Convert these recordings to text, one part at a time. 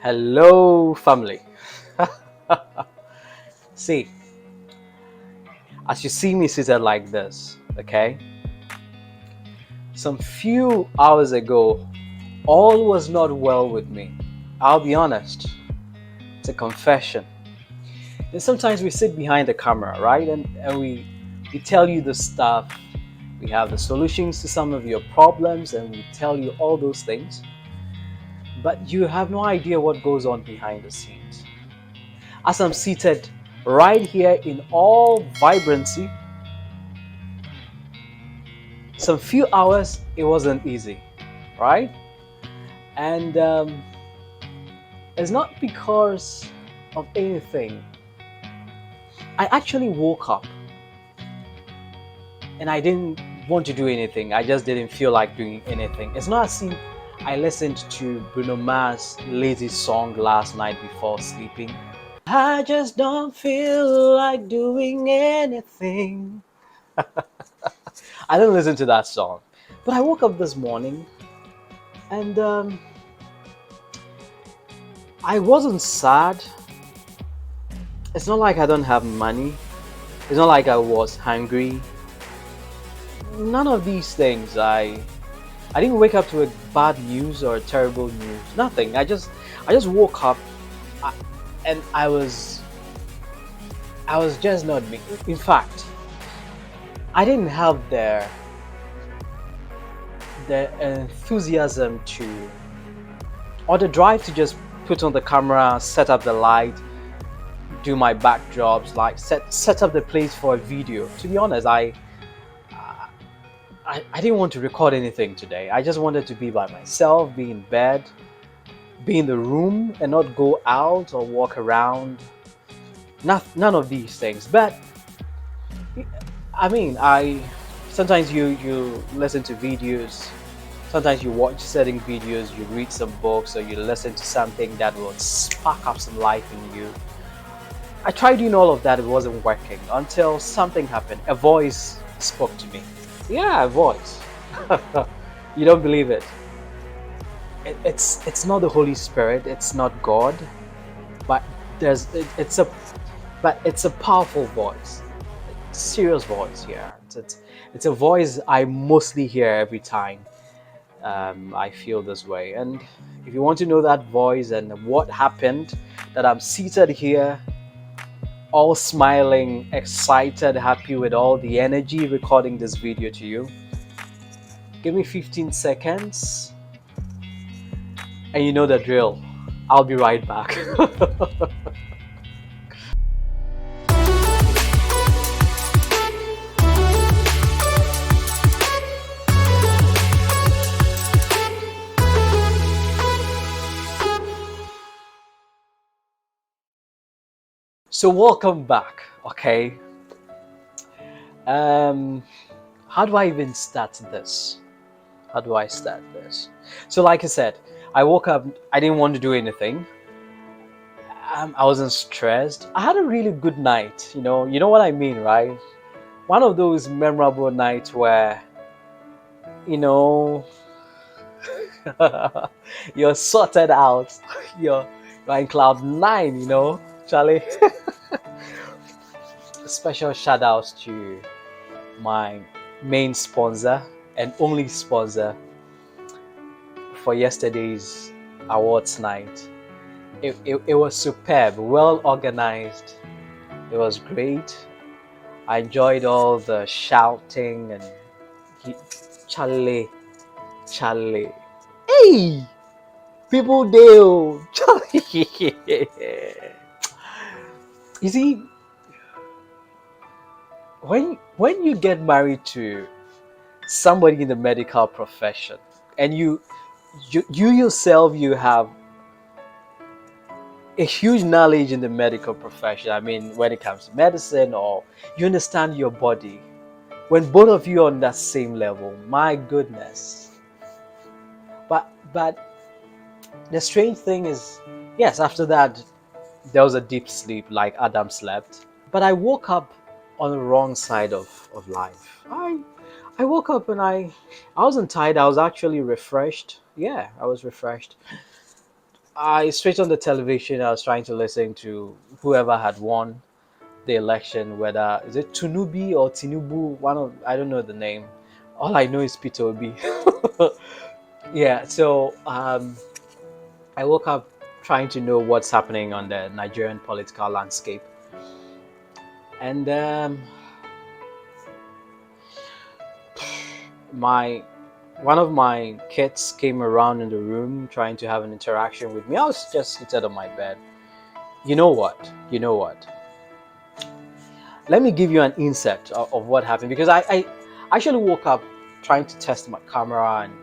Hello, family. See, as you see me seated like this, okay, some few hours ago, all was not well with me. I'll be honest, it's a confession. And sometimes we sit behind the camera, right? And we tell you the stuff, we have the solutions to some of your problems, and we tell you all those things, but you have no idea what goes on behind the scenes. As I'm seated right here in all vibrancy, some few hours it wasn't easy, right? And it's not because of anything. I actually woke up and I didn't want to do anything. I just didn't feel like doing anything. It's not as if I listened to Bruno Mars' lazy song last night before sleeping. I just don't feel like doing anything. I didn't listen to that song. But I woke up this morning and I wasn't sad. It's not like I don't have money. It's not like I was hungry. None of these things. I didn't wake up to a bad news or a terrible news. Nothing. I just woke up uh, and I was just not me. In fact, I didn't have the enthusiasm to or the drive to just put on the camera, set up the light, do my backdrops, like set up the place for a video. To be honest, I didn't want to record anything today. I just wanted to be by myself, be in bed, be in the room, and not go out or walk around. None of these things. But I mean, I sometimes you listen to videos. Sometimes you watch certain videos, you read some books, or you listen to something that will spark up some life in you. I tried doing all of that, it wasn't working until something happened. A voice spoke to me. Yeah, a voice. You don't believe it. It's not the Holy Spirit, it's not God, but it's a powerful voice. Serious voice, yeah. It's a voice I mostly hear every time I feel this way. And if you want to know that voice and what happened, that I'm seated here all smiling, excited, happy with all the energy recording this video to you. Give me 15 seconds and you know the drill. I'll be right back. So welcome back, okay? How do I even start this? How do I start this? So like I said, I woke up, I didn't want to do anything. I wasn't stressed. I had a really good night, you know what I mean, right? One of those memorable nights where, you know, you're sorted out, you're in cloud nine, Charlie. Special shout outs to my main sponsor and only sponsor for yesterday's awards night. It was superb, well organized. It was great. I enjoyed all the shouting and Charlie, hey, people do, Charlie. You see, when you get married to somebody in the medical profession and you yourself, you have a huge knowledge in the medical profession. I mean, when it comes to medicine, or you understand your body, when both of you are on that same level, my goodness. But the strange thing is, yes, after that there was a deep sleep like Adam slept, but I woke up on the wrong side of life. I woke up and I wasn't tired. I was actually refreshed. Yeah, I was refreshed. I switched on the television. I was trying to listen to whoever had won the election, whether is it Tunubi or Tinubu, one of, I don't know the name. All I know is Peter Obi. Yeah, so I woke up trying to know what's happening on the Nigerian political landscape, and my one of my kids came around in the room trying to have an interaction with me. I was just seated on my bed. You know what? You know what? Let me give you an insight of what happened, because I actually woke up trying to test my camera and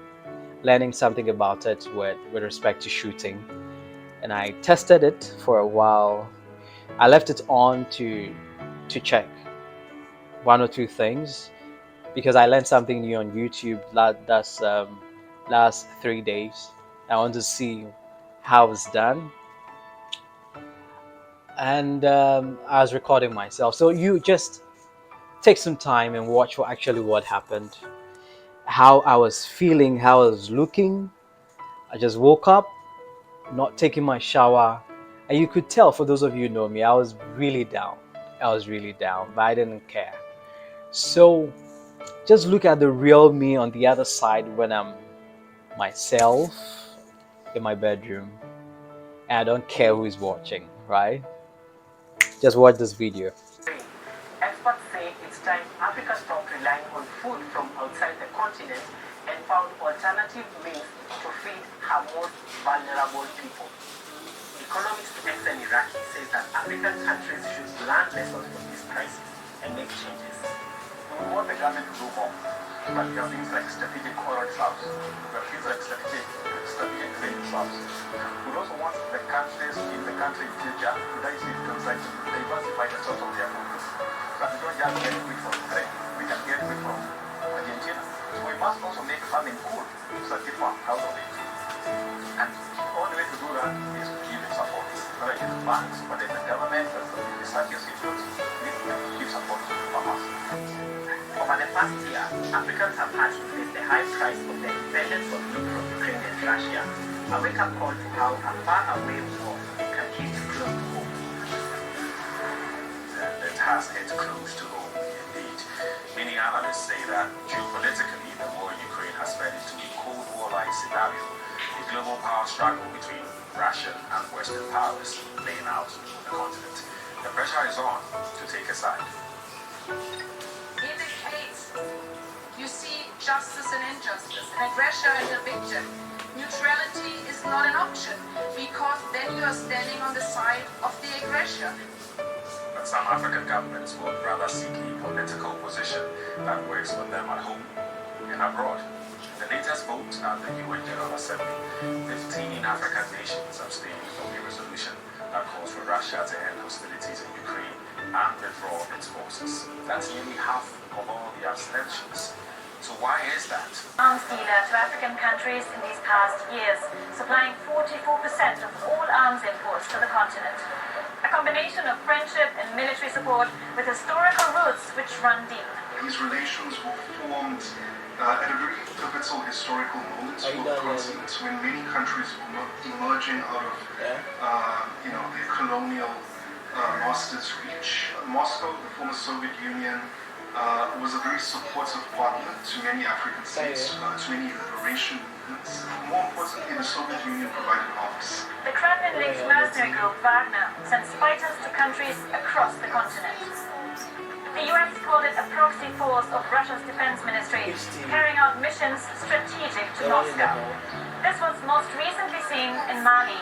learning something about it with respect to shooting. And I tested it for a while. I left it on to check one or two things, because I learned something new on YouTube that's last 3 days. I want to see how it's done, and I was recording myself. So you just take some time and watch what happened, how I was feeling, how I was looking. I just woke up, not taking my shower, and you could tell, for those of you who know me, I was really down. I was really down, but I didn't care. So just look at the real me on the other side when I'm myself in my bedroom, and I don't care who is watching, right? Just watch this video. Experts say it's time Africa stopped relying on food from outside the continent and found alternative means to feed her most vulnerable people. Economist Exen Iraqi says that African countries should learn lessons from this crisis and make changes. We want the government to do more, but there are things like strategic oil reserves, there are things like strategic grain reserves. We also want the countries in the country in future to diversify the source of their food. But we don't just get wheat from Ukraine, we can get wheat from Argentina. So we must also make farming cool so that people are proud of it. And the only way to do that is to give it support. Whether it is banks, whether it's the government, whether it's the research institutes, we need to give support to farmers. Over the past year, Africans have had to face the high price of the dependence of meat from Ukraine and Russia. A wake-up call to how a far-away war can hit close to home. It has hit close to home, indeed. Many analysts say that geopolitically, the war in Ukraine has spread into a Cold War-like scenario, a global power struggle between Russian and Western powers playing out on the continent. The pressure is on to take a side. In the case you see justice and injustice, and aggression and a victim, neutrality is not an option, because then you are standing on the side of the aggressor. But some African governments would rather seek a political position that works for them at home and abroad. In the latest vote at the UN General Assembly, 15 African nations abstained from a resolution that calls for Russia to end hostilities in Ukraine and withdraw its forces. That's nearly half of all the abstentions. So why is that? Arms dealer to African countries in these past years, supplying 44% of all arms imports to the continent. A combination of friendship and military support with historical roots which run deep. These relations were formed at a very pivotal historical moment for the continent, when many countries were emerging out of the colonial master's reach. Moscow, the former Soviet Union, was a very supportive partner to many African states, to many liberation movements. More importantly, the Soviet Union provided arms. The Kremlin-linked mercenary group Wagner sends fighters to countries across the continent. The US called it a proxy force of Russia's defense ministry, carrying out missions strategic to Moscow. This was most recently seen in Mali.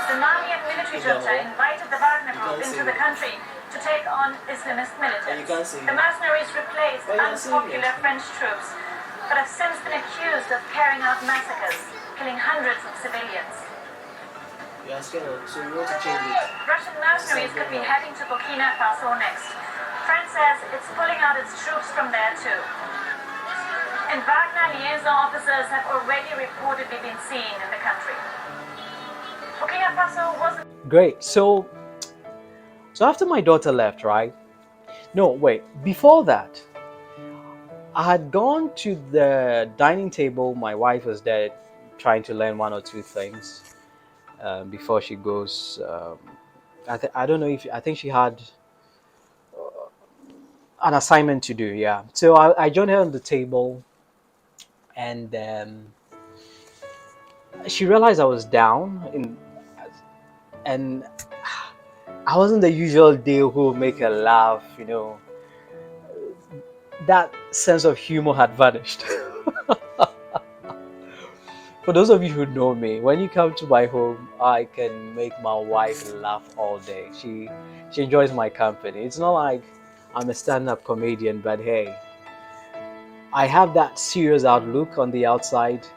The Malian military junta invited the Wagner group into the country to take on Islamist militants. The mercenaries replaced unpopular French troops, but have since been accused of carrying out massacres, killing hundreds of civilians. So you want to change it? Russian mercenaries could be heading to Burkina Faso next. France says it's pulling out its troops from there too. And Wagner liaison officers have already reportedly been seen in the country. Burkina Faso wasn't... Great. So after my daughter left, right? No, wait. Before that, I had gone to the dining table. My wife was there trying to learn one or two things. before she goes. I don't know if I think she had an assignment to do. Yeah, so I joined her on the table, and she realized I was down, and I wasn't the usual deal who would make her laugh. That sense of humor had vanished. For those of you who know me, when you come to my home, I can make my wife laugh all day. She enjoys my company. It's not like I'm a stand-up comedian, but hey, I have that serious outlook on the outside,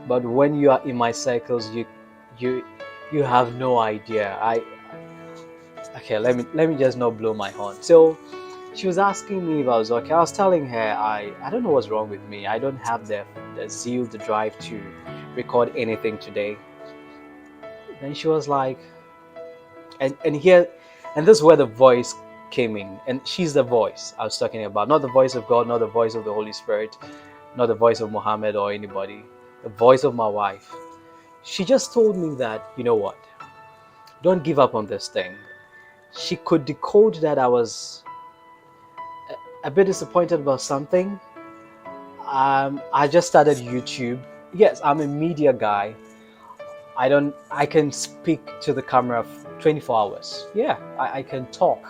but when you are in my circles, you you have no idea. I Okay, let me just not blow my horn. So she was asking me if I was okay. I was telling her I don't know what's wrong with me. I don't have the zeal, the drive to record anything today. Then she was like, and here, and this is where the voice came in. And she's the voice I was talking about, not the voice of God, not the voice of the Holy Spirit, not the voice of Muhammad or anybody, the voice of my wife. She just told me that, you know what, don't give up on this thing. She could decode that I was a bit disappointed about something. I just started YouTube. Yes, I'm a media guy. I can speak to the camera 24 hours. Yeah, I can talk.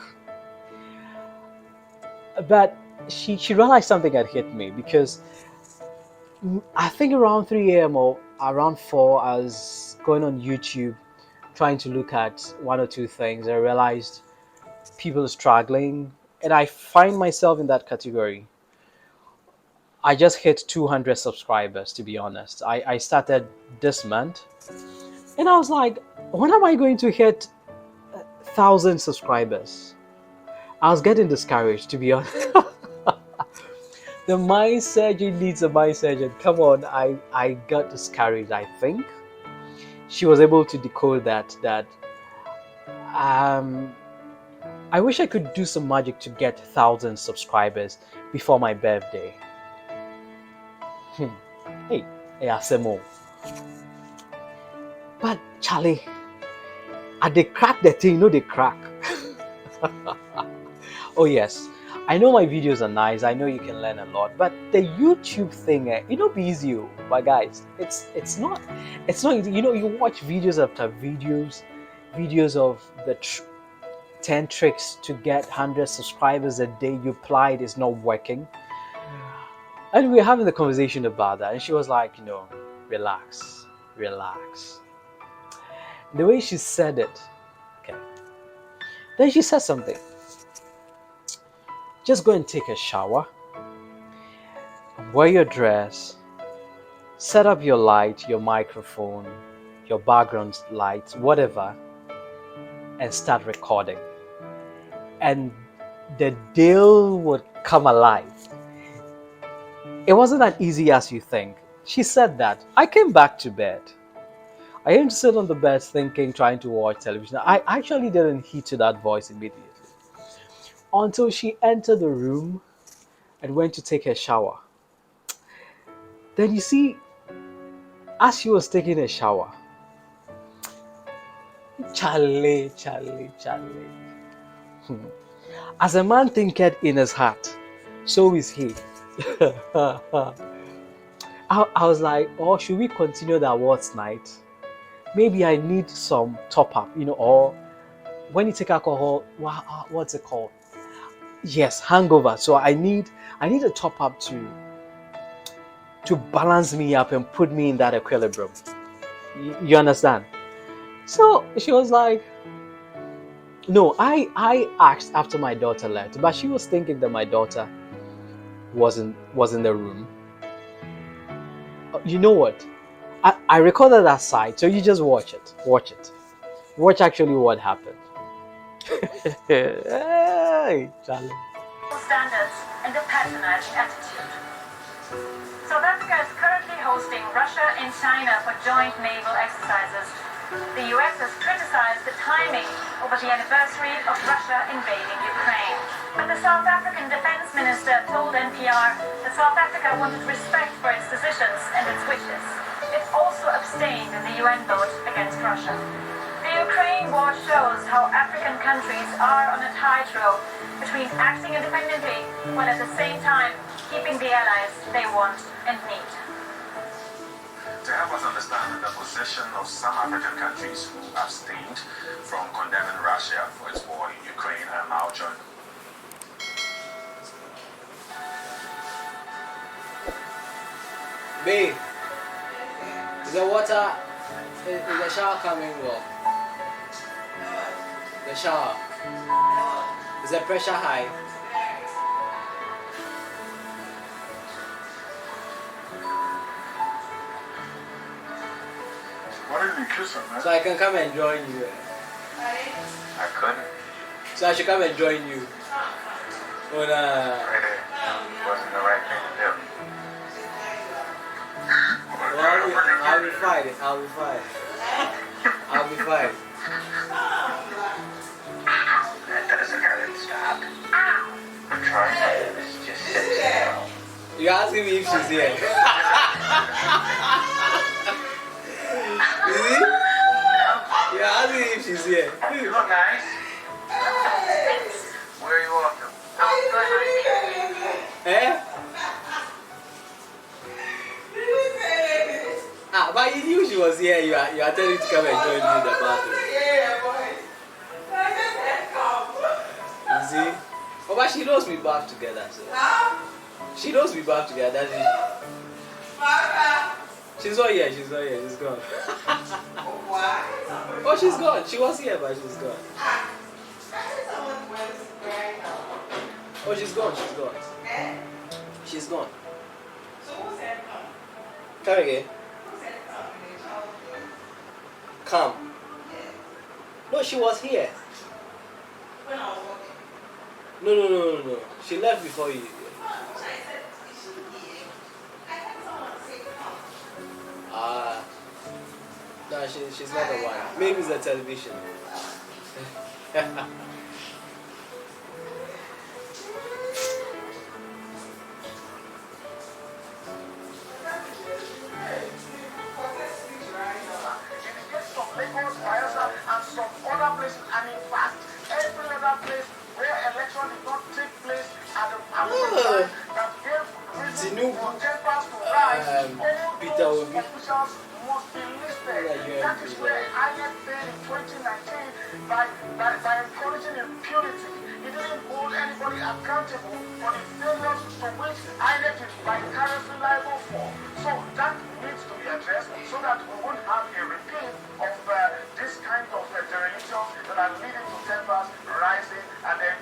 But she realized something had hit me because I think around 3 a.m. or around 4, I was going on YouTube trying to look at one or two things. I realized people are struggling, and I find myself in that category. I just hit 200 subscribers, to be honest. I started this month, and I was like, when am I going to hit 1,000 subscribers? I was getting discouraged, to be honest. The MindSurgeon needs a MindSurgeon. Come on, I got discouraged. I think she was able to decode that um I wish I could do some magic to get 1,000 subscribers before my birthday. Hey, Asemo. But Charlie, they crack the thing, they crack. Oh yes, I know my videos are nice. I know you can learn a lot, but the YouTube thing, be easy, but guys, it's not easy. You watch videos after videos of the 10 tricks to get 100 subscribers a day. You applied, it's not working. And we were having the conversation about that, and she was like, relax. The way she said it, okay. Then she said something. Just go and take a shower, wear your dress, set up your light, your microphone, your background lights, whatever, and start recording. And the deal would come alive. It wasn't as easy as you think. She said that. I came back to bed. I didn't sit on the bed thinking, trying to watch television. I actually didn't heed to that voice immediately until she entered the room and went to take a shower. Then you see, as she was taking a shower, Charlie. As a man thinketh in his heart, so is he. I was like, oh, should we continue the awards night? Maybe I need some top up, or when you take alcohol, what's it called? Yes, hangover. So I need a top up to balance me up and put me in that equilibrium. You understand? So she was like, no, I asked after my daughter left, but she was thinking that my daughter was in the room. You know what? I recorded that side, so you just watch it. Watch actually what happened. Hey, Charlie. Standards and a patronizing attitude. South Africa is currently hosting Russia and China for joint naval exercises. The US has criticized the timing over the anniversary of Russia invading Ukraine. But the South African defense minister told NPR that South Africa wanted respect for its decisions and its wishes. It also abstained in the UN vote against Russia. The Ukraine war shows how African countries are on a tightrope between acting independently while at the same time keeping the allies they want and need. To help us understand the position of some African countries who abstained from condemning Russia for its war in Ukraine, I am now joined. Babe, is the water, is the shower coming well? The shower. Is the pressure high? Why didn't you kiss her, man? So I can come and join you. I couldn't. So I should come and join you. Oh, nah. It wasn't the right thing to do. Well, I'll be fine. I'll be fine. I'll be fine. That doesn't hurt. Stop. I'm trying. It's just sit down. You're asking me if she's here. You see? You're asking me if she's here. You look nice. Where are you off to? Eh? Ah, but you knew she was here. You are telling me to come and join me in the bathroom. You see? Oh, but she knows we bath together. So. She knows we bath together. She's not here. She's not here. She's gone. Oh, she's gone. She was here, but she's gone. Oh, she's gone. She's gone. She's gone. Come again. Come. No, she was here. No. She left before you. Ah. No, she's not the one. Maybe it's the television. And some other places, and in fact, every other place where election did not take place at the time that gave reason for tempers to rise, all those officials must be listed. That is where INEC failed in 2019 by encouraging impunity. It didn't hold anybody accountable for the failures to which INEC is vicariously liable for. So that needs to be addressed so that we won't have a repeat of this kind of dereliction that are leading to tempers rising and then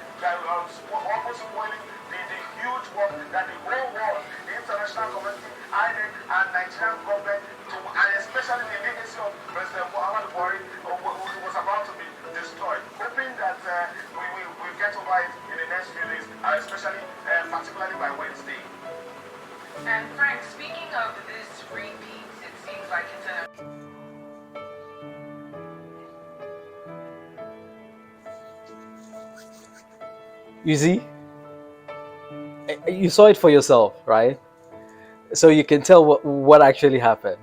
almost spoiling the huge work that the whole world, the international community, INEC and Nigerian government, and especially the legacy of President Muhammad Buhari was about to be destroyed. Hoping that we will get over it in the next few days, especially particularly by Wednesday. And Frank, speaking of this repeat, it seems like it's a You see? You saw it for yourself, right? So you can tell what actually happened.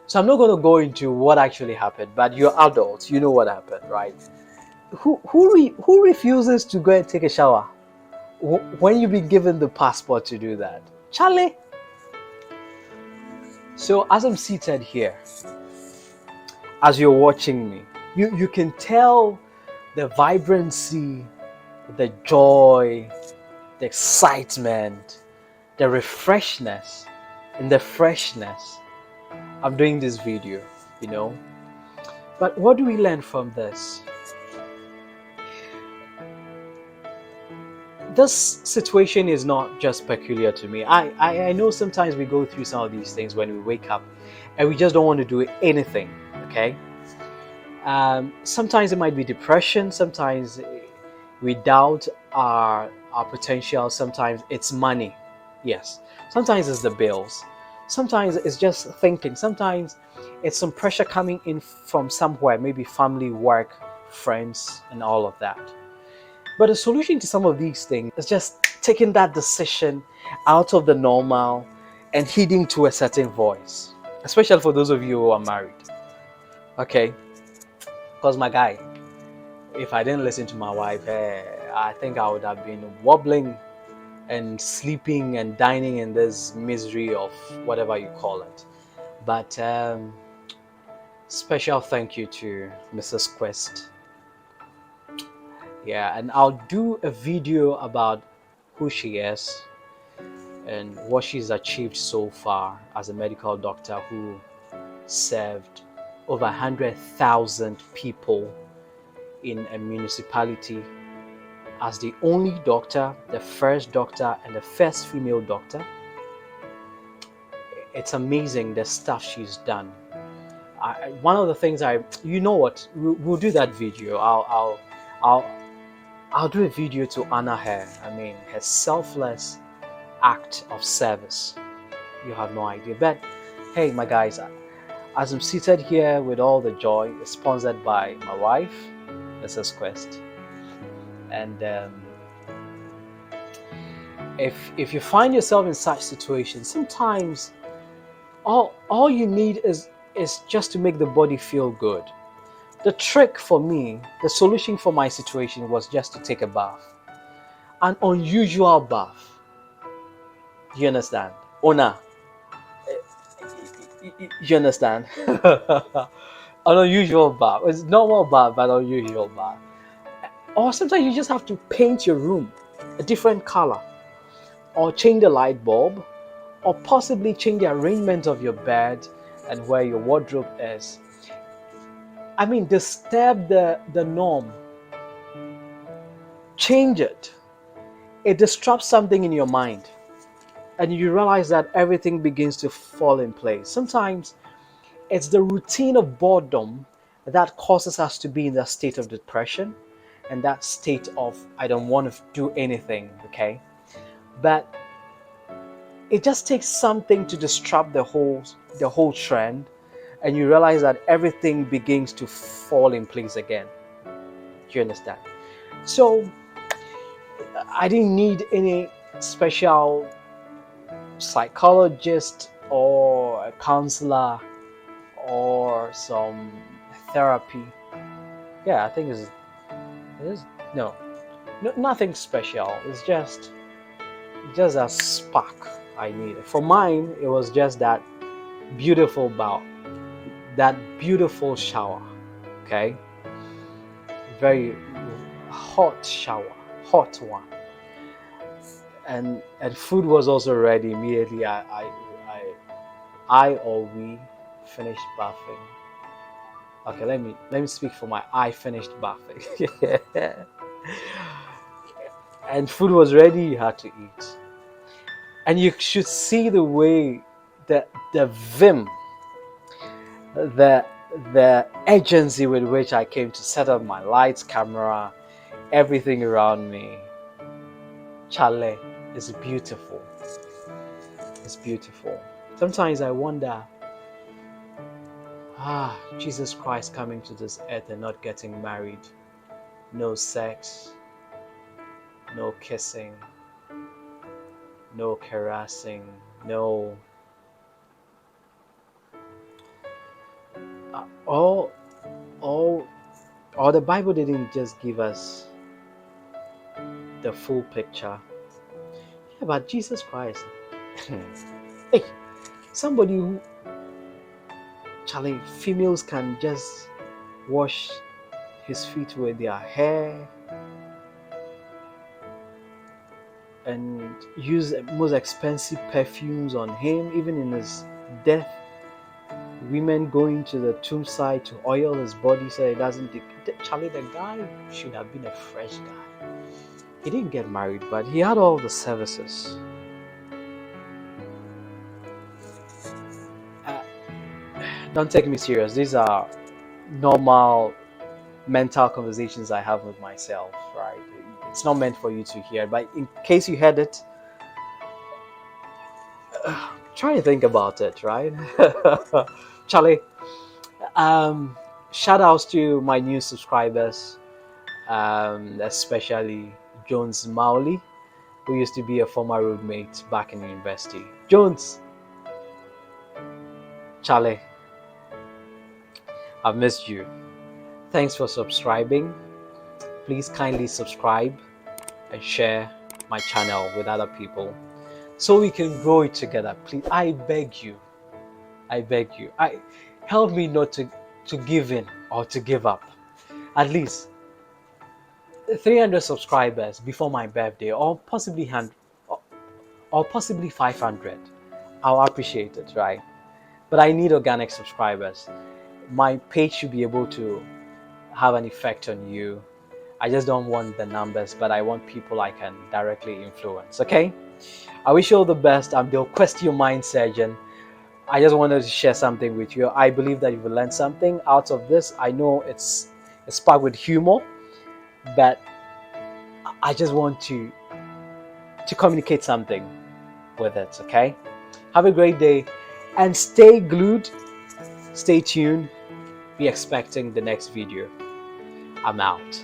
So I'm not going to go into what actually happened, but you're adults, you know what happened, right? Who refuses to go and take a shower when you've been given the passport to do that? Charlie. So as I'm seated here, as you're watching me, you can tell the vibrancy, the joy, the excitement, the refreshness, and the freshness. I'm doing this video, you know. But what do we learn from this? This situation is not just peculiar to me. I know sometimes we go through some of these things when we wake up and we just don't want to do anything, okay? Sometimes it might be depression, sometimes we doubt our potential, sometimes it's money, yes. Sometimes it's the bills, sometimes it's just thinking, sometimes it's some pressure coming in from somewhere, maybe family, work, friends, and all of that. But the solution to some of these things is just taking that decision out of the normal and heeding to a certain voice, especially for those of you who are married. Okay, because my guy, if I didn't listen to my wife, I think I would have been wobbling and sleeping and dining in this misery of whatever you call it. But special thank you to Mrs. Quist. Yeah, and I'll do a video about who she is and what she's achieved so far as a medical doctor who served over 100,000 people in a municipality as the only doctor, the first doctor, and the first female doctor. It's amazing the stuff she's done. One of the things you know what, we'll do that video. I'll do a video to honor her. I mean, her selfless act of service. You have no idea. But hey, my guys, as I'm seated here with all the joy, sponsored by my wife, Mrs. Quist, and if you find yourself in such situations, sometimes all you need is just to make the body feel good. The trick for me, the solution for my situation was just to take a bath, an unusual bath. You understand? Ona, you understand? An unusual bath. It's normal bath, but unusual bath. Or sometimes you just have to paint your room a different color, or change the light bulb, or possibly change the arrangement of your bed and where your wardrobe is. I mean, disturb the norm. Change it. It disrupts something in your mind. And you realize that everything begins to fall in place. Sometimes it's the routine of boredom that causes us to be in that state of depression and that state of, I don't want to do anything, okay? But it just takes something to disrupt the whole trend, and you realize that everything begins to fall in place again. You understand? So I didn't need any special psychologist or a counselor or some therapy. Yeah, I think it is nothing special. It's just a spark I needed. For mine, it was just that beautiful bath, that beautiful shower. Okay, very hot shower, hot one. And food was also ready immediately. We finished bathing. Okay, let me speak for I finished bathing. And food was ready. You had to eat, and you should see the way the vim, the urgency with which I came to set up my lights, camera, everything around me. Chale. It's beautiful. It's beautiful. Sometimes I wonder, Jesus Christ coming to this earth and not getting married, no sex, no kissing, no caressing, no. The Bible didn't just give us the full picture. Yeah, but Jesus Christ. Hey, somebody who, Charlie, females can just wash his feet with their hair and use the most expensive perfumes on him, even in his death. Women going to the tombside to oil his body so it doesn't. Charlie, the guy should have been a fresh guy. He didn't get married, but he had all the services. Don't take me serious. These are normal mental conversations I have with myself, right? It's not meant for you to hear, but in case you heard it, try to think about it, right? Charlie, shout outs to my new subscribers, especially Jones Mauli who used to be a former roommate back in university. Jones, Charlie, I've missed you. Thanks for subscribing. Please kindly subscribe and share my channel with other people so we can grow it together. Please, I beg you. I beg you. Help me not to give in or to give up. At least 300 subscribers before my birthday, or possibly 100, or possibly 500. I'll appreciate it, right? But I need organic subscribers. My page should be able to have an effect on you. I just don't want the numbers, but I want people I can directly influence. Okay? I wish you all the best. I'm the Quist, your MindSurgeon. I just wanted to share something with you. I believe that you've learned something out of this. I know it's sparked with humor, but I just want to communicate something with it. Okay? Have a great day and stay glued, stay tuned, be expecting the next video. I'm out.